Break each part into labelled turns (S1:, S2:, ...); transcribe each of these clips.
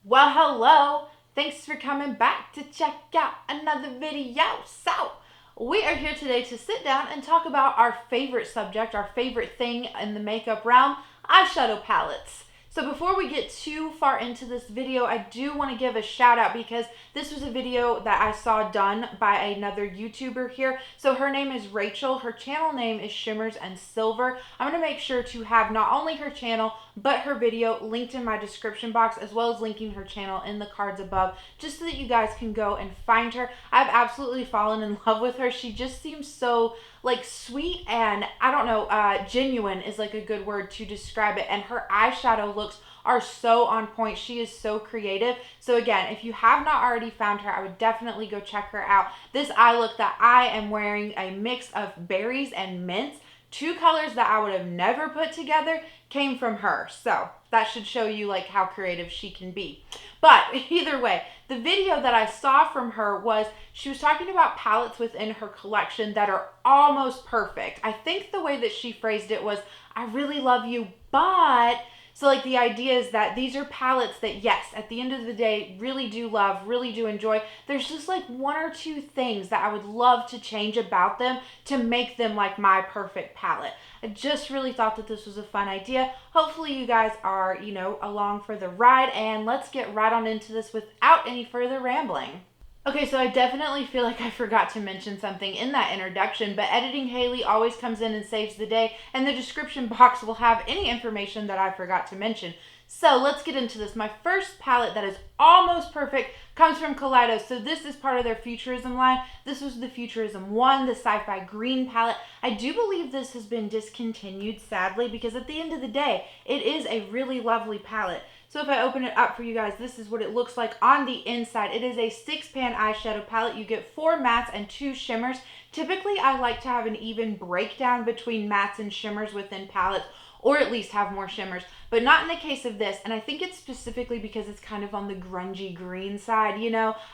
S1: Well, hello. Thanks for coming back to check out another video. So, we are here today to sit down and talk about our favorite subject, our favorite thing in the makeup realm, eyeshadow palettes. So before we get too far into this video, I do want to give a shout out because this was a video that I saw done by another YouTuber here. So her name is Rachael. Her channel name is Shimmers and Silver. I'm going to make sure to have not only her channel, but her video linked in my description box, as well as linking her channel in the cards above, just so that you guys can go and find her. I've absolutely fallen in love with her. She just seems so sweet and I don't know, genuine is a good word to describe it. And her eyeshadow looks are so on point. She is so creative. So again, if you have not already found her, I would definitely go check her out. This eye look that I am wearing, a mix of berries and mints, two colors that I would have never put together, came from her. So that should show you how creative she can be. But either way, the video that I saw from her was she was talking about palettes within her collection that are almost perfect. I think the way that she phrased it was, I really love you, but... So the idea is that these are palettes that, yes, at the end of the day, really do love, really do enjoy. There's just one or two things that I would love to change about them to make them my perfect palette. I just really thought that this was a fun idea. Hopefully you guys are, along for the ride, and let's get right on into this without any further rambling. Okay, so I definitely feel like I forgot to mention something in that introduction, but Editing Haley always comes in and saves the day, and the description box will have any information that I forgot to mention. So let's get into this. My first palette that is almost perfect comes from Kaleidos. So this is part of their Futurism line. This was the Futurism 1, the Sci-Fi Green palette. I do believe this has been discontinued, sadly, because at the end of the day, it is a really lovely palette. So if I open it up for you guys, this is what it looks like on the inside. It is a 6-pan eyeshadow palette. You get 4 mattes and 2 shimmers. Typically, I like to have an even breakdown between mattes and shimmers within palettes, or at least have more shimmers, but not in the case of this. And I think it's specifically because it's kind of on the grungy green side,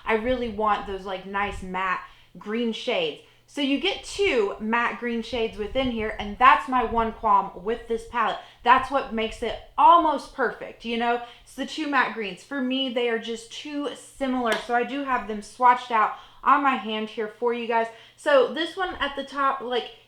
S1: I really want those nice matte green shades. So you get 2 matte green shades within here, and that's my one qualm with this palette. That's what makes it almost perfect, It's the 2 matte greens. For me, they are just too similar, so I do have them swatched out on my hand here for you guys. So this one at the top,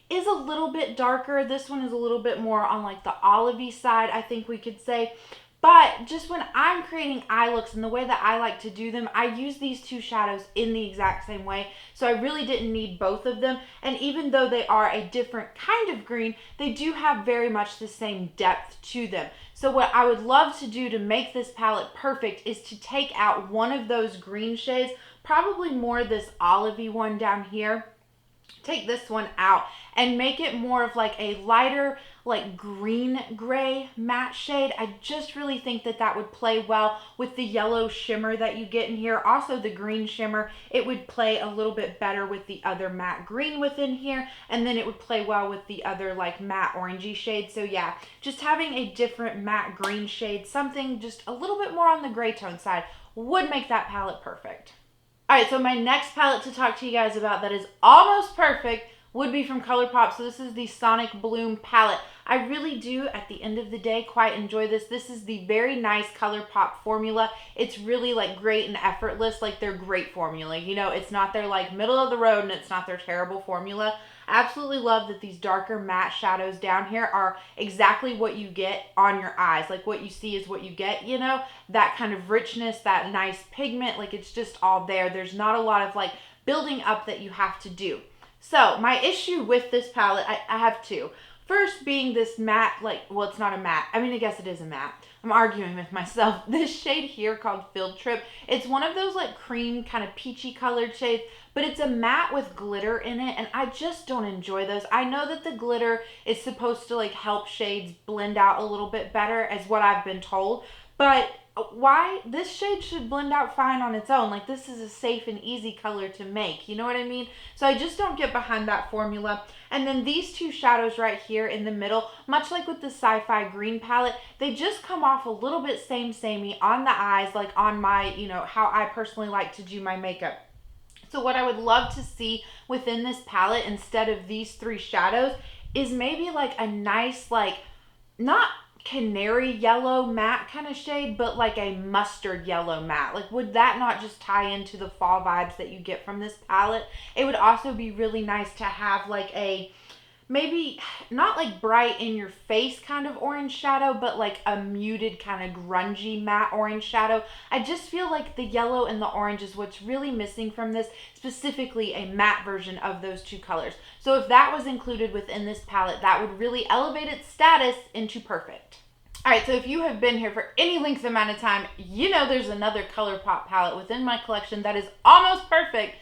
S1: is a little bit darker. This one is a little bit more on the olivey side, I think we could say. But just when I'm creating eye looks and the way that I like to do them, I use these 2 shadows in the exact same way. So I really didn't need both of them. And even though they are a different kind of green, they do have very much the same depth to them. So what I would love to do to make this palette perfect is to take out one of those green shades, probably more this olivey one down here. Take this one out and make it more of a lighter green gray matte shade. I just really think that that would play well with the yellow shimmer that you get in here. Also the green shimmer, it would play a little bit better with the other matte green within here, and then it would play well with the other matte orangey shade. So yeah, just having a different matte green shade, something just a little bit more on the gray tone side, would make that palette perfect. Alright, so my next palette to talk to you guys about that is almost perfect would be from ColourPop. So this is the Sonic Bloom palette. I really do, at the end of the day, quite enjoy this. This is the very nice ColourPop formula. It's really great and effortless, their great formula. It's not their middle of the road, and it's not their terrible formula. I absolutely love that these darker matte shadows down here are exactly what you get on your eyes. What you see is what you get, that kind of richness, that nice pigment, it's just all there. There's not a lot of building up that you have to do. So my issue with this palette, I have 2. First being this matte, well, it's not a matte. I mean, I guess it is a matte. I'm arguing with myself. This shade here called Field Trip, it's one of those cream kind of peachy colored shades, but it's a matte with glitter in it, and I just don't enjoy those. I know that the glitter is supposed to help shades blend out a little bit better, as what I've been told, but why this shade should blend out fine on its own. This is a safe and easy color to make, you know what I mean? So I just don't get behind that formula. And then these 2 shadows right here in the middle, much like with the Sci-Fi Green palette, they just come off a little bit samey on the eyes, on my, how I personally like to do my makeup. So what I would love to see within this palette, instead of these 3 shadows, is maybe a nice, not canary yellow matte kind of shade, but like a mustard yellow matte. Like, would that not just tie into the fall vibes that you get from this palette? It would also be really nice to have like a, maybe not like bright in your face kind of orange shadow, but like a muted kind of grungy matte orange shadow. I just feel like the yellow and the orange is what's really missing from this, specifically a matte version of those two colors. So if that was included within this palette, that would really elevate its status into perfect. All right, so if you have been here for any length amount of time, you know there's another ColourPop palette within my collection that is almost perfect.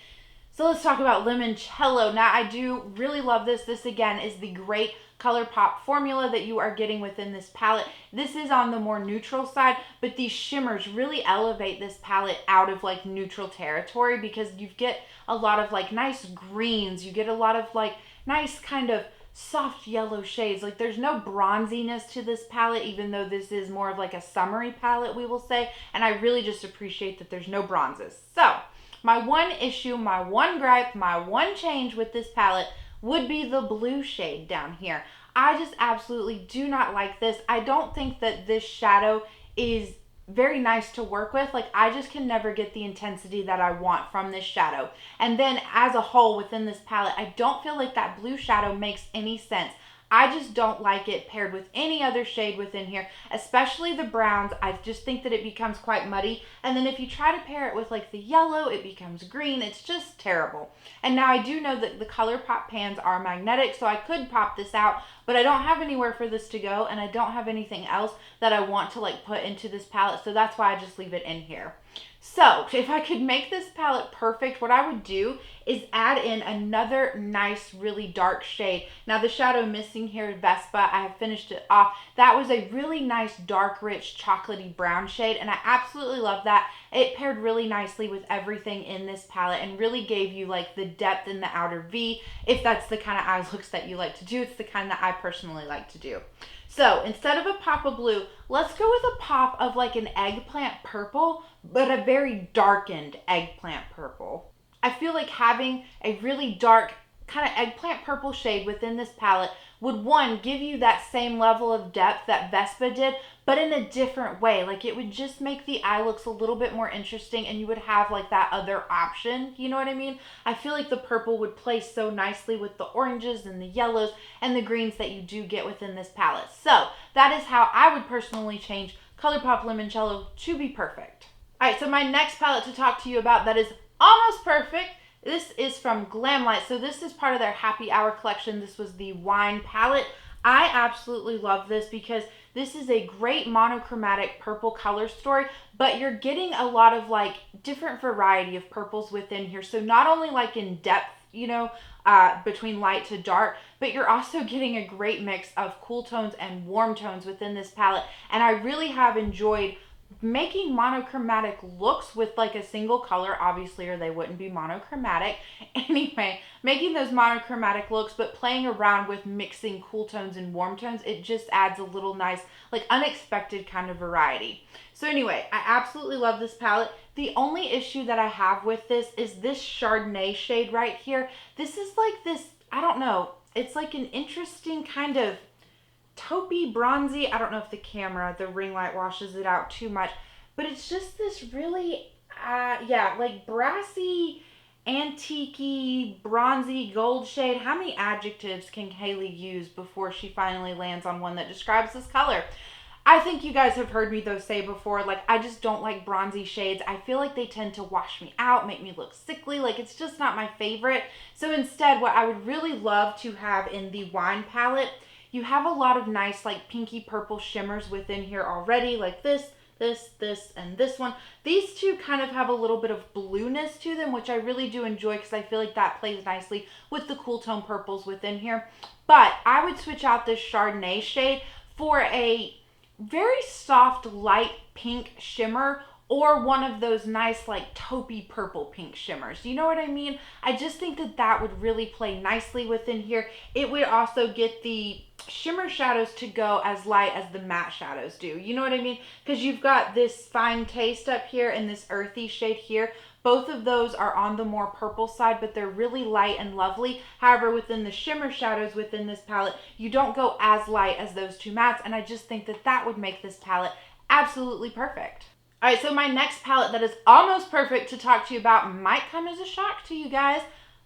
S1: So let's talk about Limoncello. Now, I do really love this. This, again, is the great ColourPop formula that you are getting within this palette. This is on the more neutral side, but these shimmers really elevate this palette out of like neutral territory, because you get a lot of like nice greens. You get a lot of like nice kind of soft yellow shades. Like, there's no bronziness to this palette, even though this is more of like a summery palette, we will say. And I really just appreciate that there's no bronzes. So my one issue, my one gripe, my one change with this palette would be the blue shade down here. I just absolutely do not like this. I don't think that this shadow is very nice to work with. Like, I just can never get the intensity that I want from this shadow. And then as a whole within this palette, I don't feel like that blue shadow makes any sense. I just don't like it paired with any other shade within here, especially the browns. I just think that it becomes quite muddy. And then if you try to pair it with like the yellow, it becomes green. It's just terrible. And now I do know that the ColourPop pans are magnetic, so I could pop this out, but I don't have anywhere for this to go, and I don't have anything else that I want to like put into this palette, so that's why I just leave it in here. So if I could make this palette perfect, what I would do is add in another nice, really dark shade. Now, the shadow missing here, Vespa, I have finished it off. That was a really nice, dark, rich, chocolatey brown shade, and I absolutely love that. It paired really nicely with everything in this palette and really gave you like the depth in the outer V. If that's the kind of eye looks that you like to do, it's the kind that I personally like to do. So instead of a pop of blue, let's go with a pop of like an eggplant purple, but a very darkened eggplant purple. I feel like having a really dark kind of eggplant purple shade within this palette would, one, give you that same level of depth that Vespa did, but in a different way. Like, it would just make the eye looks a little bit more interesting, and you would have like that other option, you know what I mean? I feel like the purple would play so nicely with the oranges and the yellows and the greens that you do get within this palette. So that is how I would personally change ColourPop Limoncello to be perfect. All right, so my next palette to talk to you about that is almost perfect, this is from Glamlight. So this is part of their Happy Hour collection. This was the wine palette. I absolutely love this because this is a great monochromatic purple color story, but you're getting a lot of like different variety of purples within here. So not only like in depth, you know, between light to dark, but you're also getting a great mix of cool tones and warm tones within this palette. And I really have enjoyed making monochromatic looks with like a single color, obviously, or they wouldn't be monochromatic. Anyway, making those monochromatic looks, but playing around with mixing cool tones and warm tones, it just adds a little nice, like unexpected kind of variety. So anyway, I absolutely love this palette. The only issue that I have with this is this Chardonnay shade right here. This is like this, I don't know, it's like an interesting kind of taupey, bronzy. I don't know if the camera, the ring light washes it out too much, but it's just this really, yeah, like brassy, antique-y, bronzy, gold shade. How many adjectives can Haley use before she finally lands on one that describes this color? I think you guys have heard me though say before, like, I just don't like bronzy shades. I feel like they tend to wash me out, make me look sickly. Like, it's just not my favorite. So instead, what I would really love to have in the wine palette, you have a lot of nice like pinky purple shimmers within here already, like this, and this one. These two kind of have a little bit of blueness to them, which I really do enjoy because I feel like that plays nicely with the cool tone purples within here. But I would switch out this Chardonnay shade for a very soft light pink shimmer, or one of those nice like taupey purple pink shimmers. You know what I mean? I just think that that would really play nicely within here. It would also get the shimmer shadows to go as light as the matte shadows do. You know what I mean? Because you've got this fine taste up here and this earthy shade here. Both of those are on the more purple side, but they're really light and lovely. However, within the shimmer shadows within this palette, you don't go as light as those two mattes, and I just think that that would make this palette absolutely perfect. All right, so my next palette that is almost perfect to talk to you about might come as a shock to you guys,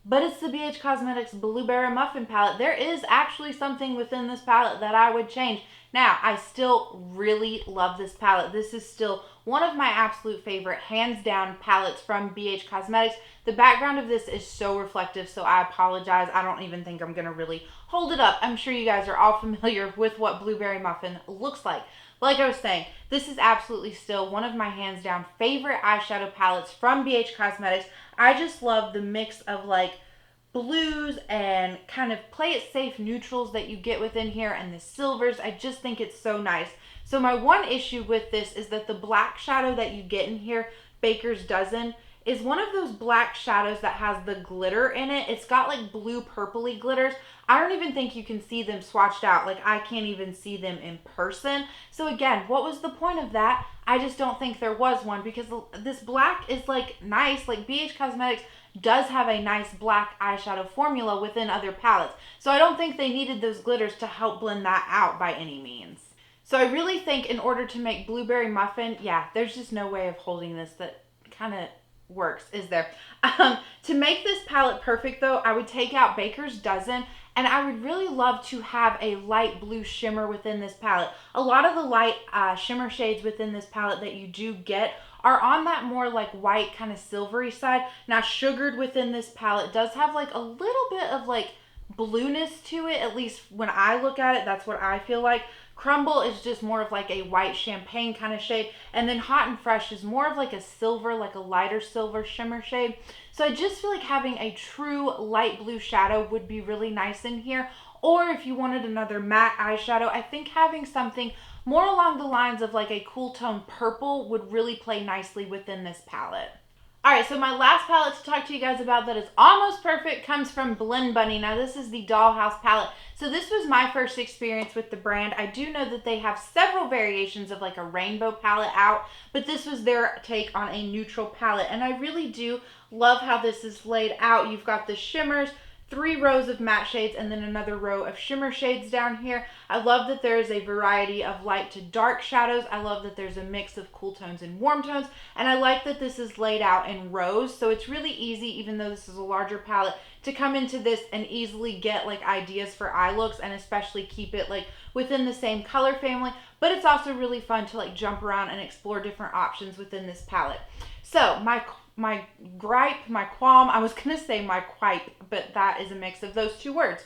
S1: but it's the BH Cosmetics Blueberry Muffin palette. There is actually something within this palette that I would change. Now, I still really love this palette. This is still one of my absolute favorite, hands down, palettes from BH Cosmetics. The background of this is so reflective, so I apologize. I don't even think I'm gonna really hold it up. I'm sure you guys are all familiar with what Blueberry Muffin looks like. Like I was saying, this is absolutely still one of my hands down favorite eyeshadow palettes from BH Cosmetics. I just love the mix of like blues and kind of play it safe neutrals that you get within here and the silvers. I just think it's so nice. So my one issue with this is that the black shadow that you get in here, Baker's Dozen, is one of those black shadows that has the glitter in it. It's got like blue purpley glitters. I don't even think you can see them swatched out. Like I can't even see them in person. So again, what was the point of that? I just don't think there was one, because this black is like nice. Like BH Cosmetics does have a nice black eyeshadow formula within other palettes. So I don't think they needed those glitters to help blend that out by any means. So I really think in order to make Blueberry Muffin, yeah, there's just no way of holding this that kind of works, is there? To make this palette perfect though, I would take out Baker's Dozen, and I would really love to have a light blue shimmer within this palette. A lot of the light shimmer shades within this palette that you do get are on that more like white kind of silvery side. Now Sugared within this palette does have like a little bit of like blueness to it, at least when I look at it, that's what I feel like. Crumble is just more of like a white champagne kind of shade, and then Hot and Fresh is more of like a silver, like a lighter silver shimmer shade. So I just feel like having a true light blue shadow would be really nice in here. Or if you wanted another matte eyeshadow, I think having something more along the lines of like a cool tone purple would really play nicely within this palette. Alright, so my last palette to talk to you guys about that is almost perfect comes from Blend Bunny. Now this is the Dollhouse palette. So this was my first experience with the brand. I do know that they have several variations of like a rainbow palette out, but this was their take on a neutral palette. And I really do love how this is laid out. You've got the shimmers, 3 rows of matte shades, and then another row of shimmer shades down here. I love that there is a variety of light to dark shadows. I love that there's a mix of cool tones and warm tones, and I like that this is laid out in rows, so it's really easy, even though this is a larger palette, to come into this and easily get like ideas for eye looks, and especially keep it like within the same color family. But it's also really fun to like jump around and explore different options within this palette. So my gripe, my qualm, I was gonna say my quipe, but that is a mix of those two words.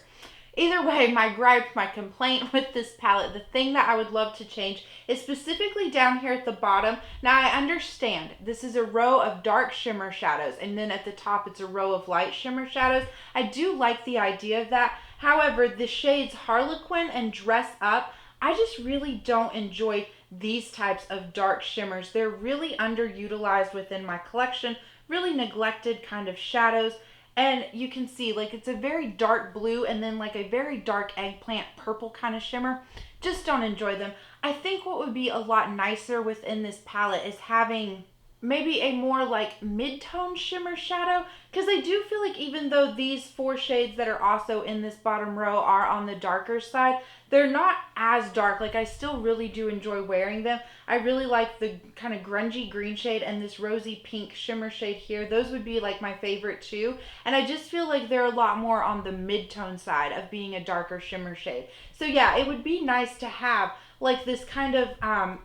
S1: Either way, my gripe, my complaint with this palette, the thing that I would love to change is specifically down here at the bottom. Now I understand this is a row of dark shimmer shadows, and then at the top it's a row of light shimmer shadows. I do like the idea of that. However, the shades Harlequin and Dress Up, I just really don't enjoy these types of dark shimmers. They're really underutilized within my collection, really neglected kind of shadows. And you can see like it's a very dark blue and then like a very dark eggplant purple kind of shimmer. Just don't enjoy them. I think what would be a lot nicer within this palette is having maybe a more like mid-tone shimmer shadow, because I do feel like even though these 4 shades that are also in this bottom row are on the darker side, they're not as dark. Like I still really do enjoy wearing them. I really like the kind of grungy green shade and this rosy pink shimmer shade here. Those would be like my favorite too. And I just feel like they're a lot more on the mid-tone side of being a darker shimmer shade. So yeah, it would be nice to have like this kind of, I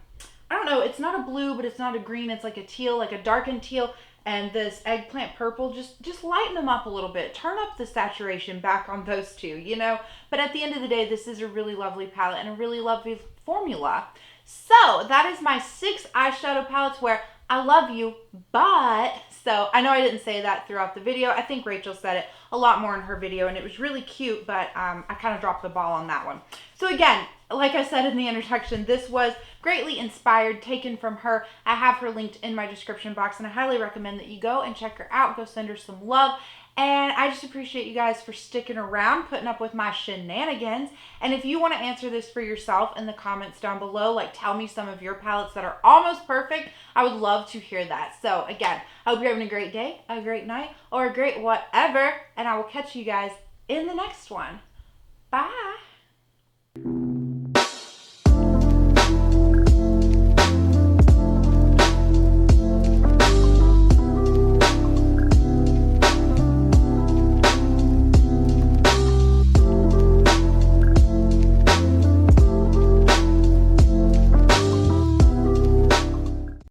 S1: don't know, it's not a blue, but it's not a green. It's like a teal, like a darkened teal, and this eggplant purple. Just lighten them up a little bit. Turn up the saturation back on those two, you know? But at the end of the day, this is a really lovely palette and a really lovely formula. So that is my 6 eyeshadow palettes where I love you, but... So I know I didn't say that throughout the video. I think Rachel said it a lot more in her video, and it was really cute, but I kind of dropped the ball on that one. So again, like I said in the introduction, this was greatly inspired, taken from her. I have her linked in my description box, and I highly recommend that you go and check her out. Go send her some love. And I just appreciate you guys for sticking around, putting up with my shenanigans. And if you want to answer this for yourself in the comments down below, like tell me some of your palettes that are almost perfect, I would love to hear that. So again, I hope you're having a great day, a great night, or a great whatever. And I will catch you guys in the next one. Bye.